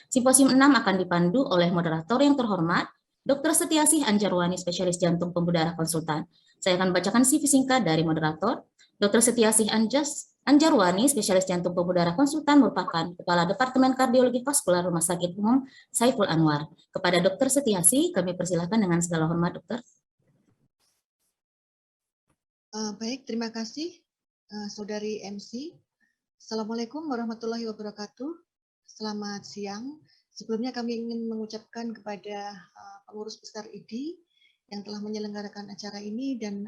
Simposium 6 akan dipandu oleh moderator yang terhormat, Dr. Setiasih Anjarwani, spesialis jantung pembuluh darah konsultan. Saya akan bacakan CV singkat dari moderator. Dr. Setiasih Anjarwani, spesialis jantung pembuluh darah konsultan, merupakan Kepala Departemen Kardiologi Vaskular Rumah Sakit Umum Saiful Anwar. Kepada Dr. Setiasih, kami persilakan dengan segala hormat, Dokter. Baik, terima kasih Saudari MC. Assalamualaikum warahmatullahi wabarakatuh. Selamat siang. Sebelumnya kami ingin mengucapkan kepada pengurus besar IDI yang telah menyelenggarakan acara ini dan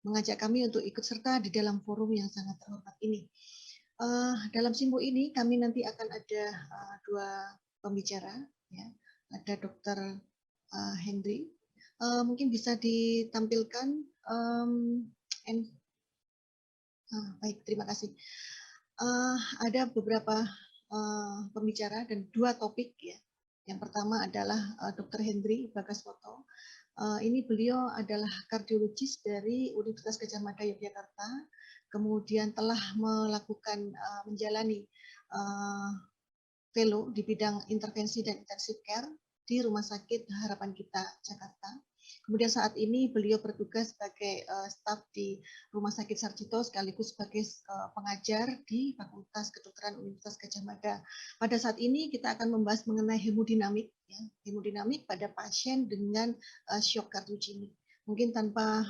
mengajak kami untuk ikut serta di dalam forum yang sangat terhormat ini. Dalam simpo ini kami nanti akan ada dua pembicara, ya. Ada Dr. Hendri. Mungkin bisa ditampilkan. Baik, terima kasih. Ada beberapa pembicara dan dua topik, ya. Yang pertama adalah Dr. Hendri Bagaswoto. Ini beliau adalah kardiologis dari Universitas Gadjah Mada Yogyakarta, kemudian telah melakukan menjalani fellow di bidang intervensi dan intensive care di Rumah Sakit Harapan Kita Jakarta. Kemudian saat ini beliau bertugas sebagai staf di Rumah Sakit Sarjito sekaligus sebagai pengajar di Fakultas Kedokteran Universitas Gadjah Mada. Pada saat ini kita akan membahas mengenai hemodinamik, ya, hemodinamik pada pasien dengan shock kardiogenik. Mungkin tanpa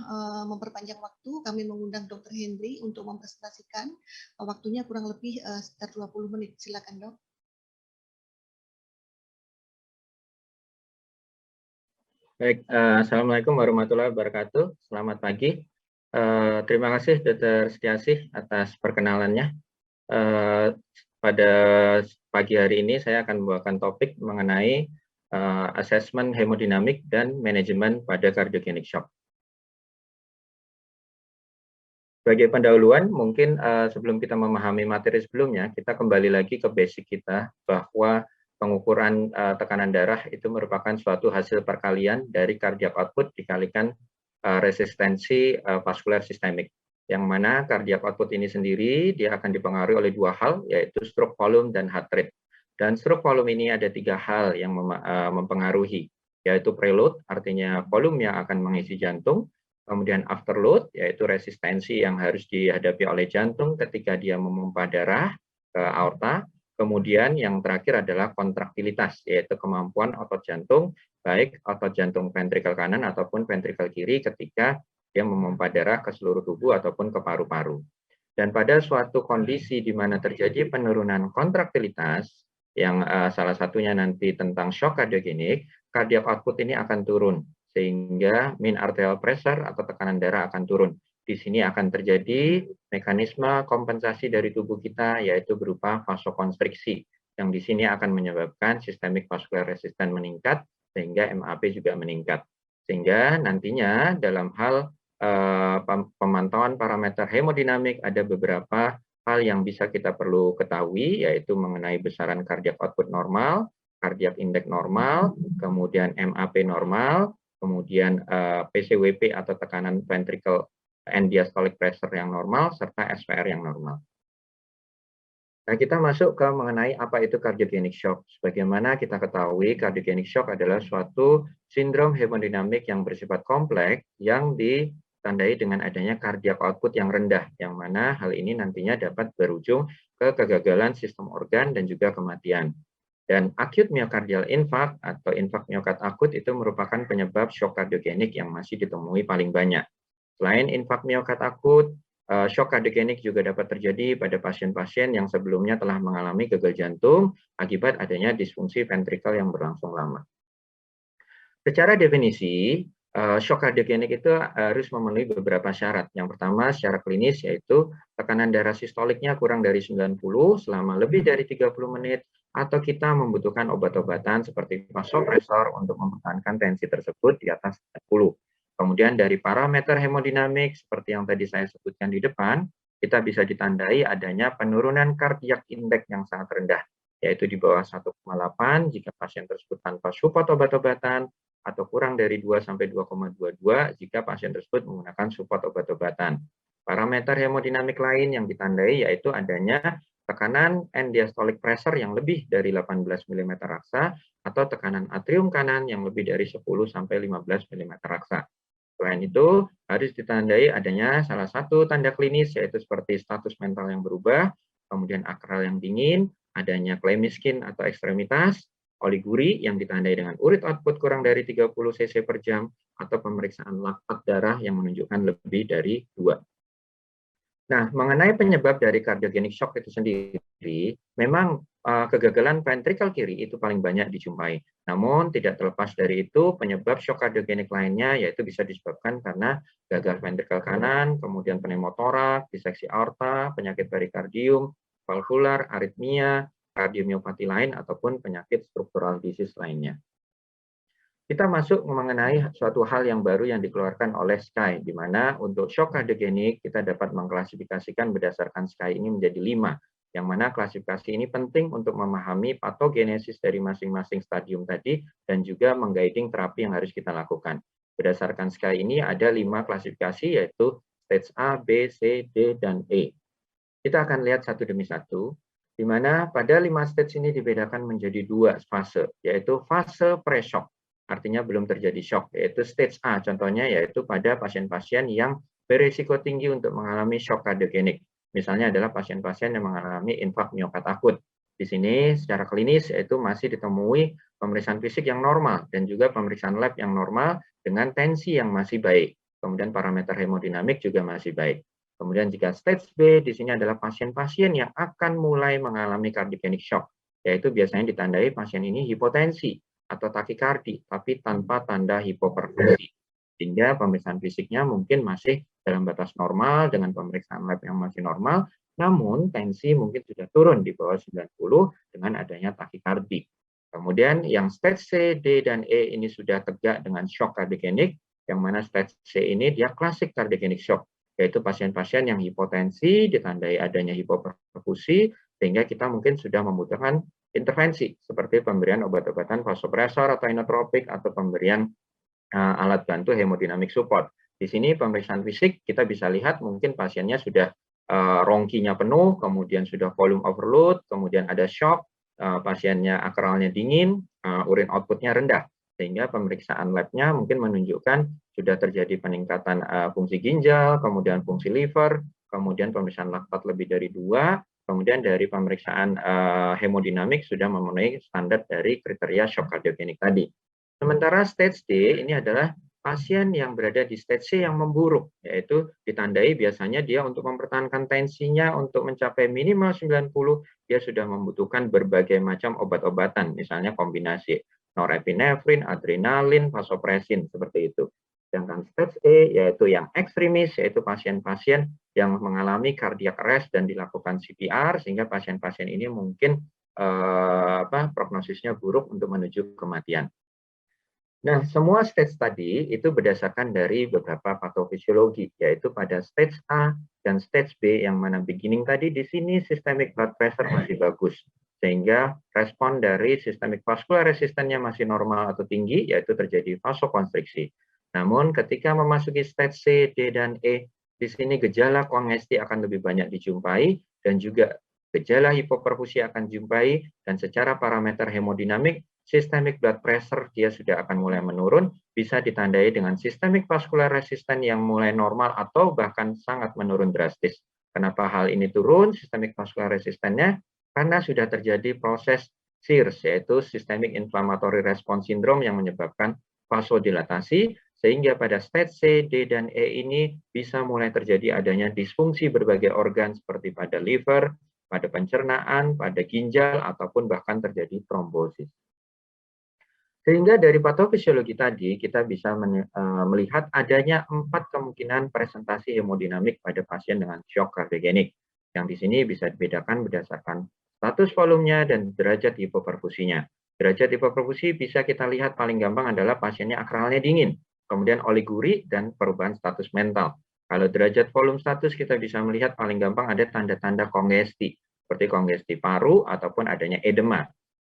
memperpanjang waktu, kami mengundang Dr. Hendri untuk mempresentasikan. Waktunya kurang lebih sekitar 20 menit. Silakan, Dok. Baik, Assalamualaikum warahmatullahi wabarakatuh. Selamat pagi. Terima kasih Dr. Setiasih atas perkenalannya. Pada pagi hari ini saya akan membawakan topik mengenai asesmen hemodinamik dan manajemen pada cardiogenic shock. Sebagai pendahuluan, mungkin sebelum kita memahami materi sebelumnya, kita kembali lagi ke basic kita bahwa pengukuran tekanan darah itu merupakan suatu hasil perkalian dari cardiac output dikalikan resistensi vaskuler sistemik. Yang mana cardiac output ini sendiri dia akan dipengaruhi oleh dua hal, yaitu stroke volume dan heart rate. Dan stroke volume ini ada tiga hal yang mempengaruhi, yaitu preload, artinya volume yang akan mengisi jantung, kemudian afterload, yaitu resistensi yang harus dihadapi oleh jantung ketika dia memompa darah ke aorta. Kemudian yang terakhir adalah kontraktilitas, yaitu kemampuan otot jantung, baik otot jantung ventrikel kanan ataupun ventrikel kiri ketika dia memompa darah ke seluruh tubuh ataupun ke paru-paru. Dan pada suatu kondisi di mana terjadi penurunan kontraktilitas, yang salah satunya nanti tentang shock kardiogenik, cardiac output ini akan turun, sehingga mean arterial pressure atau tekanan darah akan turun. Di sini akan terjadi mekanisme kompensasi dari tubuh kita, yaitu berupa vasokonstriksi, yang di sini akan menyebabkan sistemik vascular resistance meningkat, sehingga MAP juga meningkat. Sehingga nantinya dalam hal pemantauan parameter hemodinamik ada beberapa hal yang bisa kita perlu ketahui, yaitu mengenai besaran cardiac output normal, cardiac index normal, kemudian MAP normal, kemudian PCWP atau tekanan ventricle end diastolic pressure yang normal, serta SVR yang normal. Nah, kita masuk ke mengenai apa itu cardiogenic shock. Sebagaimana kita ketahui, cardiogenic shock adalah suatu sindrom hemodinamik yang bersifat kompleks yang ditandai dengan adanya cardiac output yang rendah, yang mana hal ini nantinya dapat berujung ke kegagalan sistem organ dan juga kematian. Dan acute myocardial infarct atau infark miokard akut itu merupakan penyebab shock kardiogenik yang masih ditemui paling banyak. Selain infark miokard akut, shock kardiogenik juga dapat terjadi pada pasien-pasien yang sebelumnya telah mengalami gagal jantung akibat adanya disfungsi ventrikel yang berlangsung lama. Secara definisi, shock kardiogenik itu harus memenuhi beberapa syarat. Yang pertama, secara klinis, yaitu tekanan darah sistoliknya kurang dari 90 selama lebih dari 30 menit, atau kita membutuhkan obat-obatan seperti vasopresor untuk mempertahankan tensi tersebut di atas 40. Kemudian dari parameter hemodinamik, seperti yang tadi saya sebutkan di depan, kita bisa ditandai adanya penurunan cardiac index yang sangat rendah, yaitu di bawah 1,8 jika pasien tersebut tanpa support obat-obatan, atau kurang dari 2 sampai 2,22 jika pasien tersebut menggunakan support obat-obatan. Parameter hemodinamik lain yang ditandai yaitu adanya tekanan end diastolic pressure yang lebih dari 18 mm raksa, atau tekanan atrium kanan yang lebih dari 10 sampai 15 mm raksa. Selain itu, harus ditandai adanya salah satu tanda klinis, yaitu seperti status mental yang berubah, kemudian akral yang dingin, adanya clammy skin atau ekstremitas, oliguri yang ditandai dengan urit output kurang dari 30 cc per jam, atau pemeriksaan laktat darah yang menunjukkan lebih dari 2. Nah, mengenai penyebab dari cardiogenic shock itu sendiri, memang kegagalan ventrikel kiri itu paling banyak dijumpai. Namun, tidak terlepas dari itu, penyebab shock kardiogenik lainnya yaitu bisa disebabkan karena gagal ventrikel kanan, kemudian pneumotoraks, diseksi aorta, penyakit perikardium, valvular, aritmia, kardiomiopati lain, ataupun penyakit struktural disease lainnya. Kita masuk mengenai suatu hal yang baru yang dikeluarkan oleh SKY, di mana untuk shock kardiogenik kita dapat mengklasifikasikan berdasarkan SKY ini menjadi 5, yang mana klasifikasi ini penting untuk memahami patogenesis dari masing-masing stadium tadi dan juga mengguiding terapi yang harus kita lakukan. Berdasarkan SKY ini ada 5 klasifikasi, yaitu stage A, B, C, D, dan E. Kita akan lihat satu demi satu, di mana pada 5 stage ini dibedakan menjadi 2 fase, yaitu fase pre-shock. Artinya belum terjadi shock, yaitu stage A. Contohnya yaitu pada pasien-pasien yang berisiko tinggi untuk mengalami shock kardiogenik. Misalnya adalah pasien-pasien yang mengalami infak miokard akut. Di sini secara klinis yaitu masih ditemui pemeriksaan fisik yang normal dan juga pemeriksaan lab yang normal dengan tensi yang masih baik. Kemudian parameter hemodinamik juga masih baik. Kemudian jika stage B, di sini adalah pasien-pasien yang akan mulai mengalami cardiogenic shock, yaitu biasanya ditandai pasien ini hipotensi atau takikardi, tapi tanpa tanda hipoperfusi. Sehingga pemeriksaan fisiknya mungkin masih dalam batas normal dengan pemeriksaan lab yang masih normal, namun tensi mungkin sudah turun di bawah 90 dengan adanya takikardi. Kemudian yang stage C, D, dan E ini sudah tegak dengan shock kardiogenik, yang mana stage C ini dia klasik kardiogenik shock, yaitu pasien-pasien yang hipotensi ditandai adanya hipoperfusi, sehingga kita mungkin sudah membutuhkan intervensi seperti pemberian obat-obatan vasopresor atau inotropik atau pemberian alat bantu hemodinamik support. Di sini pemeriksaan fisik kita bisa lihat mungkin pasiennya sudah rongkinya penuh, kemudian sudah volume overload, kemudian ada shock, pasiennya akralnya dingin, urin outputnya rendah. Sehingga pemeriksaan labnya mungkin menunjukkan sudah terjadi peningkatan fungsi ginjal, kemudian fungsi liver, kemudian pemeriksaan laktat lebih dari 2, kemudian dari pemeriksaan hemodinamik sudah memenuhi standar dari kriteria shock kardiogenik tadi. Sementara stage D ini adalah pasien yang berada di stage C yang memburuk, yaitu ditandai biasanya dia untuk mempertahankan tensinya untuk mencapai minimal 90, dia sudah membutuhkan berbagai macam obat-obatan, misalnya kombinasi norepinefrin, adrenalin, vasopresin, seperti itu. Sedangkan stage E yaitu yang ekstremis, yaitu pasien-pasien yang mengalami cardiac arrest dan dilakukan CPR, sehingga pasien-pasien ini mungkin prognosisnya buruk untuk menuju kematian. Nah, semua stage tadi itu berdasarkan dari beberapa patofisiologi, yaitu pada stage A dan stage B, yang mana beginning tadi di sini systemic blood pressure masih bagus, sehingga respon dari systemic vascular resistance-nya masih normal atau tinggi, yaitu terjadi vasokonstriksi. Namun ketika memasuki stage C, D, dan E, di sini gejala kongesti akan lebih banyak dijumpai, dan juga gejala hipoperfusi akan dijumpai, dan secara parameter hemodinamik, systemic blood pressure dia sudah akan mulai menurun, bisa ditandai dengan systemic vascular resistance yang mulai normal atau bahkan sangat menurun drastis. Kenapa hal ini turun, systemic vascular resistance-nya? Karena sudah terjadi proses SIRS, yaitu systemic inflammatory response syndrome yang menyebabkan vasodilatasi, sehingga pada stage C, D, dan E ini bisa mulai terjadi adanya disfungsi berbagai organ seperti pada liver, pada pencernaan, pada ginjal, ataupun bahkan terjadi trombosis. Sehingga dari patofisiologi tadi kita bisa melihat adanya 4 kemungkinan presentasi hemodinamik pada pasien dengan shock kardiogenik, yang di sini bisa dibedakan berdasarkan status volumenya dan derajat hipoperfusinya. Derajat hipoperfusi bisa kita lihat paling gampang adalah pasiennya akralnya dingin, kemudian oliguri dan perubahan status mental. Kalau derajat volume status kita bisa melihat paling gampang ada tanda-tanda kongesti, seperti kongesti paru ataupun adanya edema.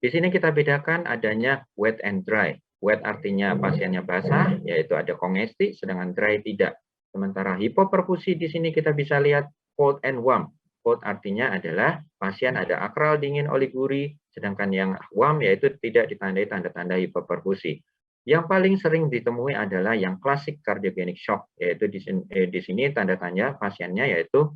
Di sini kita bedakan adanya wet and dry. Wet artinya pasiennya basah, yaitu ada kongesti, sedangkan dry tidak. Sementara hipoperfusi di sini kita bisa lihat cold and warm. Cold artinya adalah pasien ada akral dingin oliguri, sedangkan yang warm yaitu tidak ditandai tanda-tanda hipoperfusi. Yang paling sering ditemui adalah yang klasik cardiogenic shock, yaitu di sini tanda tanya pasiennya yaitu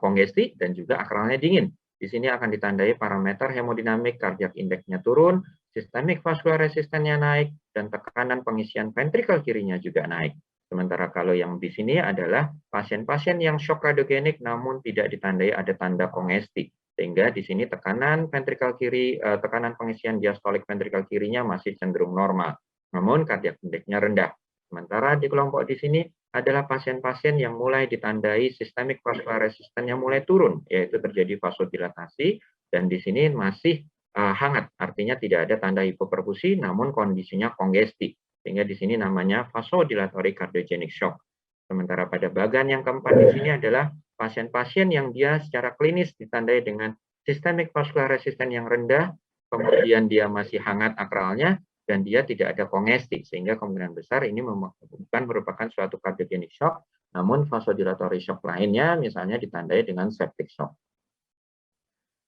kongesti dan juga akralnya dingin. Di sini akan ditandai parameter hemodinamik, kardiak indeksnya turun, sistemik vascular resistennya naik, dan tekanan pengisian ventrikel kirinya juga naik. Sementara kalau yang di sini adalah pasien-pasien yang shock kardiogenik namun tidak ditandai ada tanda kongesti. Sehingga di sini tekanan ventrikel kiri, tekanan pengisian diastolik ventrikel kirinya masih cenderung normal. Namun kardiak indeksnya rendah. Sementara di kelompok di sini adalah pasien-pasien yang mulai ditandai sistemik vascular resisten yang mulai turun, yaitu terjadi vasodilatasi, dan di sini masih hangat, artinya tidak ada tanda hipoperfusi, namun kondisinya kongesti. Sehingga di sini namanya vasodilatory cardiogenic shock. Sementara pada bagian yang keempat di sini adalah pasien-pasien yang dia secara klinis ditandai dengan sistemik vascular resisten yang rendah, kemudian dia masih hangat akralnya, dan dia tidak ada kongesti, sehingga kemungkinan besar ini bukan merupakan suatu cardiogenic shock, namun vasodilatory shock lainnya, misalnya ditandai dengan septic shock.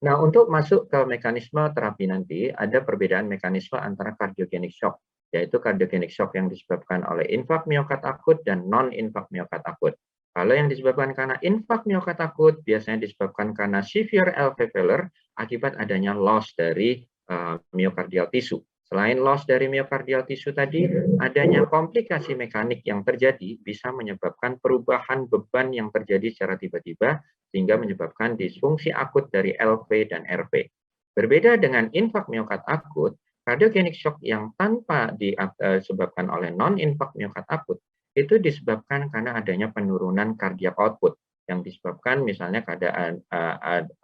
Nah, untuk masuk ke mekanisme terapi nanti, ada perbedaan mekanisme antara cardiogenic shock, yaitu cardiogenic shock yang disebabkan oleh infak miokard akut dan non-infak miokard akut. Kalau yang disebabkan karena infak miokard akut, biasanya disebabkan karena severe LV failure akibat adanya loss dari myocardial tissue. Selain loss dari myocardial tissue tadi, adanya komplikasi mekanik yang terjadi bisa menyebabkan perubahan beban yang terjadi secara tiba-tiba sehingga menyebabkan disfungsi akut dari LV dan RV. Berbeda dengan infak miokard akut, cardiogenic shock yang tanpa disebabkan oleh non-infak miokard akut itu disebabkan karena adanya penurunan cardiac output yang disebabkan misalnya keadaan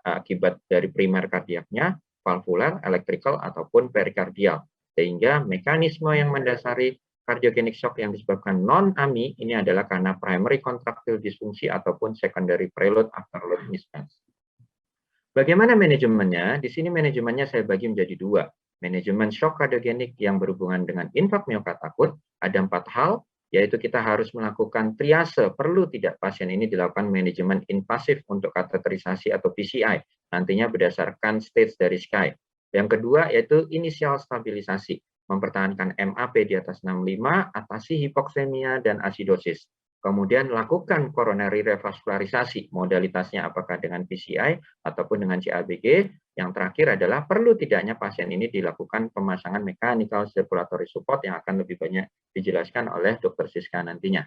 akibat dari primer kardiaknya, valvular, electrical, ataupun perikardial. Sehingga mekanisme yang mendasari cardiogenic shock yang disebabkan non-AMI ini adalah karena primary contractile disfungsi ataupun secondary preload afterload mismatch. Bagaimana manajemennya? Di sini manajemennya saya bagi menjadi dua. Manajemen shock kardiogenik yang berhubungan dengan infak miokard akut, ada 4 hal, yaitu kita harus melakukan triase, perlu tidak pasien ini dilakukan manajemen invasif untuk kateterisasi atau PCI, nantinya berdasarkan stage dari SKY. Yang kedua yaitu inisial stabilisasi, mempertahankan MAP di atas 65, atasi hipoksemia dan asidosis. Kemudian lakukan coronary revaskularisasi, modalitasnya apakah dengan PCI ataupun dengan CABG. Yang terakhir adalah perlu tidaknya pasien ini dilakukan pemasangan mechanical circulatory support yang akan lebih banyak dijelaskan oleh Dr. Siska nantinya.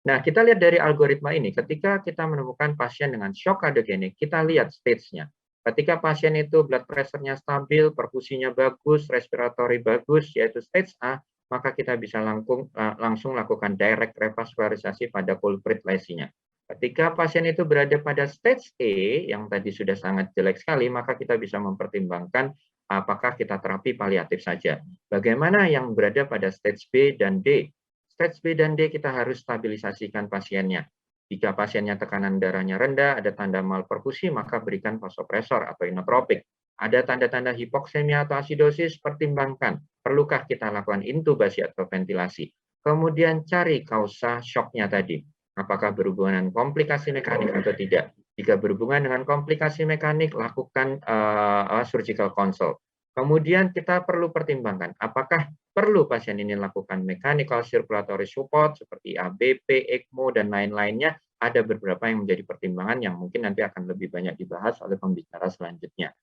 Nah, kita lihat dari algoritma ini, ketika kita menemukan pasien dengan shock kardiogenik, kita lihat stage-nya. Ketika pasien itu blood pressure-nya stabil, perfusinya bagus, respiratory bagus, yaitu stage A, maka kita bisa langsung lakukan direct revaskularisasi pada culprit lesinya. Ketika pasien itu berada pada stage E, yang tadi sudah sangat jelek sekali, maka kita bisa mempertimbangkan apakah kita terapi paliatif saja. Bagaimana yang berada pada stage B dan D? Stage B dan D kita harus stabilisasikan pasiennya. Jika pasiennya tekanan darahnya rendah, ada tanda malperfusi, maka berikan vasopresor atau inotropik. Ada tanda-tanda hipoksemia atau asidosis, pertimbangkan. Perlukah kita lakukan intubasi atau ventilasi? Kemudian cari kausa shocknya tadi. Apakah berhubungan dengan komplikasi mekanik atau tidak? Jika berhubungan dengan komplikasi mekanik, lakukan surgical consult. Kemudian kita perlu pertimbangkan, apakah perlu pasien ini lakukan mechanical circulatory support seperti ABP, ECMO, dan lain-lainnya. Ada beberapa yang menjadi pertimbangan yang mungkin nanti akan lebih banyak dibahas oleh pembicara selanjutnya.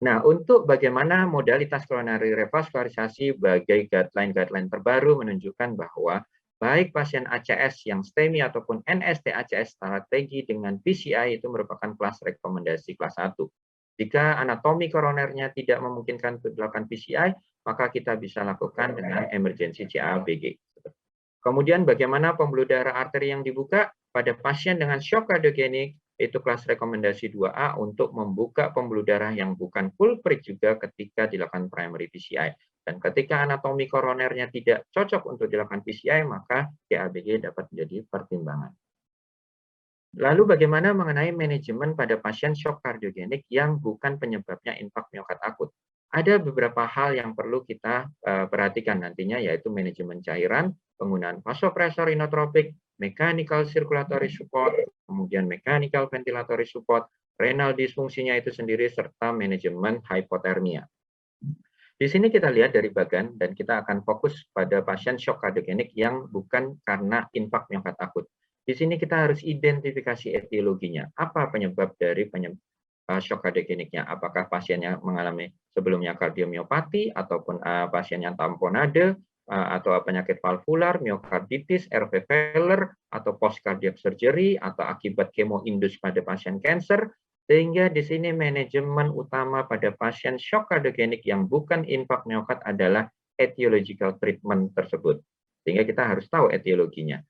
Nah, untuk bagaimana modalitas coronary revaskularisasi sebagai guideline terbaru menunjukkan bahwa baik pasien ACS yang STEMI ataupun NST-ACS strategi dengan PCI itu merupakan kelas rekomendasi kelas 1. Jika anatomi koronernya tidak memungkinkan untuk dilakukan PCI, maka kita bisa lakukan dengan emergency CABG. Kemudian bagaimana pembuluh darah arteri yang dibuka pada pasien dengan shock kardiogenik, itu kelas rekomendasi 2A untuk membuka pembuluh darah yang bukan culprit juga ketika dilakukan primary PCI. Dan ketika anatomi koronernya tidak cocok untuk dilakukan PCI, maka CABG dapat menjadi pertimbangan. Lalu bagaimana mengenai manajemen pada pasien shock kardiogenik yang bukan penyebabnya infak miokard akut? Ada beberapa hal yang perlu kita perhatikan nantinya, yaitu manajemen cairan, penggunaan vasopresor inotropik, mechanical circulatory support, kemudian mechanical ventilatory support, renal disfungsinya itu sendiri, serta manajemen hipotermia. Di sini kita lihat dari bagan dan kita akan fokus pada pasien shock kardiogenik yang bukan karena infak miokard akut. Di sini kita harus identifikasi etiologinya. Apa penyebab dari shock kardiogeniknya? Apakah pasiennya mengalami sebelumnya kardiomiopati ataupun pasiennya tamponade atau penyakit valvular, miokarditis, RV failure atau post cardiac surgery atau akibat kemoindus pada pasien cancer. Sehingga di sini manajemen utama pada pasien shock kardiogenik yang bukan infak miokard adalah etiological treatment tersebut. Sehingga kita harus tahu etiologinya.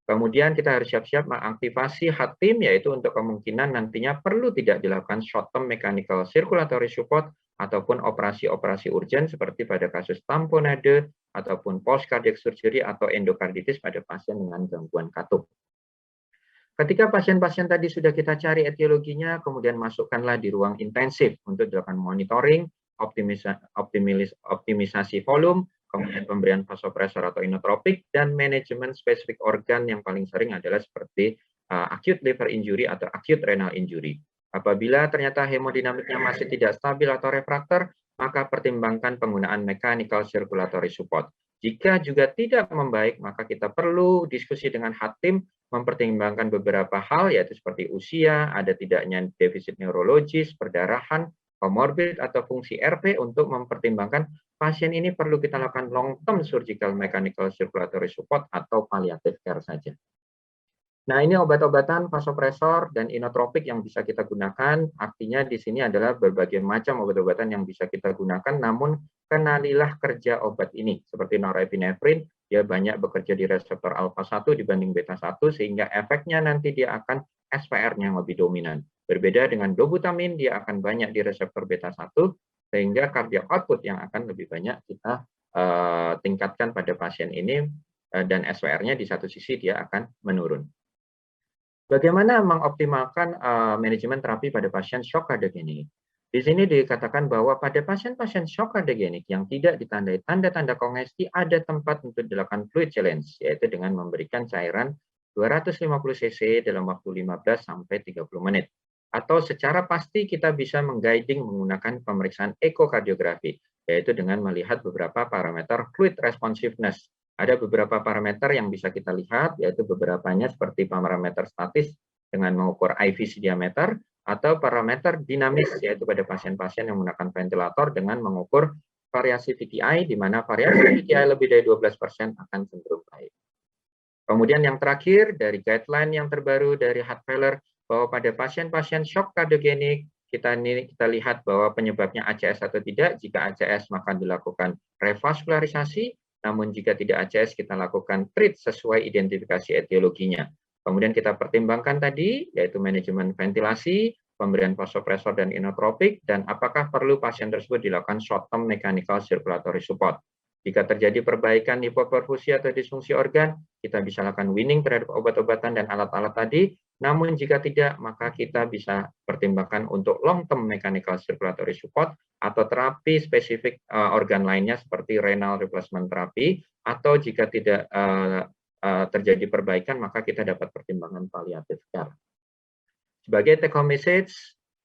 Kemudian kita harus siap-siap mengaktifasi HATIM, yaitu untuk kemungkinan nantinya perlu tidak dilakukan short-term mechanical circulatory support ataupun operasi-operasi urgen seperti pada kasus tamponade ataupun post cardiac surgery atau endokarditis pada pasien dengan gangguan katup. Ketika pasien-pasien tadi sudah kita cari etiologinya, kemudian masukkanlah di ruang intensif untuk dilakukan monitoring, optimisasi volume, kemudian pemberian vasopresor atau inotropik, dan manajemen spesifik organ yang paling sering adalah seperti acute liver injury atau acute renal injury. Apabila ternyata hemodinamiknya masih tidak stabil atau refraktor, maka pertimbangkan penggunaan mechanical circulatory support. Jika juga tidak membaik, maka kita perlu diskusi dengan HATIM, mempertimbangkan beberapa hal, yaitu seperti usia, ada tidaknya defisit neurologis, perdarahan, komorbid atau fungsi RV untuk mempertimbangkan pasien ini perlu kita lakukan long-term surgical mechanical circulatory support atau palliative care saja. Nah, ini obat-obatan vasopresor dan inotropik yang bisa kita gunakan. Artinya di sini adalah berbagai macam obat-obatan yang bisa kita gunakan, namun kenalilah kerja obat ini. Seperti norepinefrin, dia banyak bekerja di reseptor alfa 1 dibanding beta 1, sehingga efeknya nanti dia akan SPR-nya yang lebih dominan. Berbeda dengan dobutamin, dia akan banyak di reseptor beta 1, sehingga cardiac output yang akan lebih banyak kita tingkatkan pada pasien ini, dan SPR-nya di satu sisi dia akan menurun. Bagaimana mengoptimalkan manajemen terapi pada pasien shock kardiogenik? Di sini dikatakan bahwa pada pasien-pasien shock kardiogenik yang tidak ditandai tanda-tanda kongesti ada tempat untuk dilakukan fluid challenge, yaitu dengan memberikan cairan 250 cc dalam waktu 15 sampai 30 menit. Atau secara pasti kita bisa mengguiding menggunakan pemeriksaan ekokardiografi, yaitu dengan melihat beberapa parameter fluid responsiveness. Ada beberapa parameter yang bisa kita lihat, yaitu beberapanya seperti parameter statis dengan mengukur IVC diameter, atau parameter dinamis, yaitu pada pasien-pasien yang menggunakan ventilator dengan mengukur variasi VTI, di mana variasi VTI lebih dari 12% akan cenderung baik. Kemudian yang terakhir, dari guideline yang terbaru dari heart failure, bahwa pada pasien-pasien shock kardiogenik, kita lihat bahwa penyebabnya ACS atau tidak. Jika ACS, maka dilakukan revaskularisasi. Namun jika tidak ACS, kita lakukan treat sesuai identifikasi etiologinya. Kemudian kita pertimbangkan tadi, yaitu manajemen ventilasi, pemberian vasopresor dan inotropik, dan apakah perlu pasien tersebut dilakukan short-term mechanical circulatory support. Jika terjadi perbaikan hipoperfusi atau disfungsi organ, kita bisa lakukan weaning terhadap obat-obatan dan alat-alat tadi. Namun jika tidak, maka kita bisa pertimbangkan untuk long-term mechanical circulatory support atau terapi spesifik organ lainnya seperti renal replacement therapy, atau jika tidak terjadi perbaikan, maka kita dapat pertimbangan palliative care. Sebagai take home message,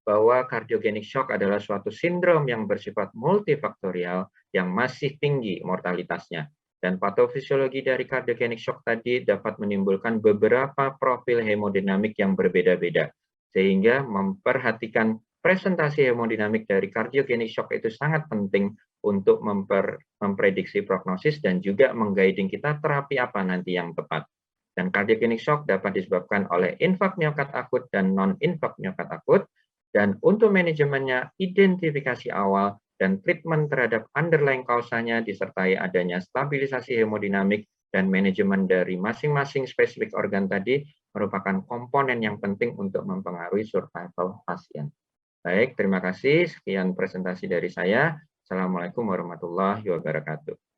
bahwa cardiogenic shock adalah suatu sindrom yang bersifat multifaktorial yang masih tinggi mortalitasnya. Dan patofisiologi dari cardiogenic shock tadi dapat menimbulkan beberapa profil hemodinamik yang berbeda-beda. Sehingga memperhatikan presentasi hemodinamik dari cardiogenic shock itu sangat penting untuk memprediksi prognosis dan juga mengguiding kita terapi apa nanti yang tepat. Dan cardiogenic shock dapat disebabkan oleh infak miokard akut dan non-infak miokard akut. Dan untuk manajemennya, identifikasi awal dan treatment terhadap underlying kausanya disertai adanya stabilisasi hemodinamik dan manajemen dari masing-masing spesifik organ tadi merupakan komponen yang penting untuk mempengaruhi survival pasien. Baik, terima kasih. Sekian presentasi dari saya. Assalamualaikum warahmatullahi wabarakatuh.